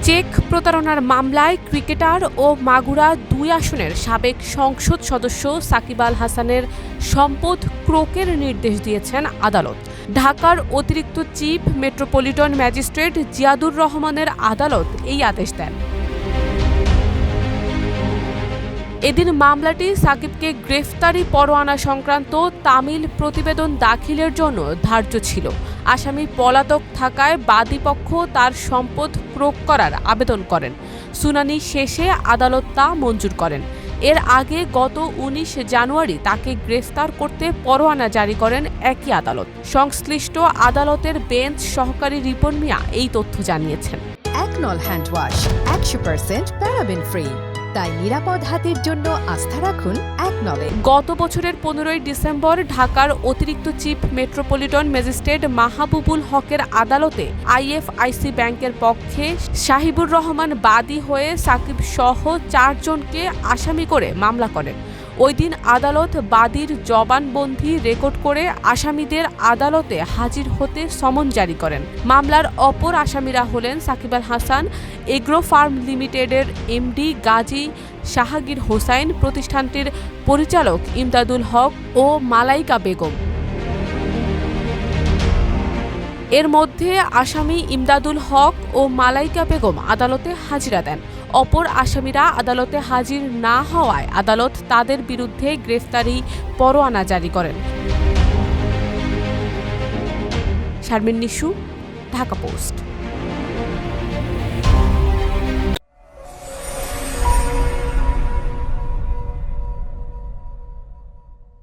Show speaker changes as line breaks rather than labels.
Check প্রতারণার মামলায় cricketer ও মাগুরা ২ আসনের সাবেক সংসদ সদস্য সাকিব আল হাসানের সম্পদ ক্রোকের নির্দেশ দিয়েছেন আদালত। ঢাকার অতিরিক্ত চিফ মেট্রোপলিটন ম্যাজিস্ট্রেট জিয়াদুর রহমানের আদালত এই আদেশ দেন। এদিন মামলাটি সাকিবকে গ্রেফতারি পরোয়ানা সংক্রান্ত তামিল প্রতিবেদন দাখিলের জন্য ধার্য ছিল। আসামি পলাতক থাকায় বাদীপক্ষ তার সম্পদ ক্রোক করার আবেদন করেন। শুনানি শেষে আদালত তা মঞ্জুর করেন। এর আগে গত ১৯ জানুয়ারি তাকে গ্রেফতার করতে পরোয়ানা জারি করেন একই আদালত। সংশ্লিষ্ট আদালতের বেঞ্চ সহকারী রিপন মিয়া এই তথ্য জানিয়েছেন।
একনল হ্যান্ড ওয়াশ ১০০% প্যারাবেন ফ্রি, তাই নিরাপদ হাতের জন্য আস্থা রাখুন একনলে।
গত বছরের ১৫ই ডিসেম্বর ঢাকার অতিরিক্ত চিফ মেট্রোপলিটন ম্যাজিস্ট্রেট মাহবুবুল হকের আদালতে আইএফআইসি ব্যাংকের পক্ষে শাহিবুর রহমান বাদী হয়ে সাকিব সহ ৪ জনকে আসামি করে মামলা করেন। ওই দিন আদালত বাদীর জবানবন্দি রেকর্ড করে আসামিদের আদালতে হাজির হতে সমন জারি করেন। মামলার অপর আসামিরা হলেন সাকিব আল হাসান, এগ্রো ফার্ম লিমিটেডের এমডি গাজী শাহাগীর হোসাইন, প্রতিষ্ঠানটির পরিচালক ইমদাদুল হক ও মালাইকা বেগম। এর মধ্যে আসামি ইমদাদুল হক ও মালাইকা বেগম আদালতে হাজিরা দেন। অপর আসামিরা আদালতে হাজির না হওয়ায় আদালত তাদের বিরুদ্ধে গ্রেফতারি পরোয়ানা জারি করেন। শারমিন নিশু, ঢাকা পোস্ট।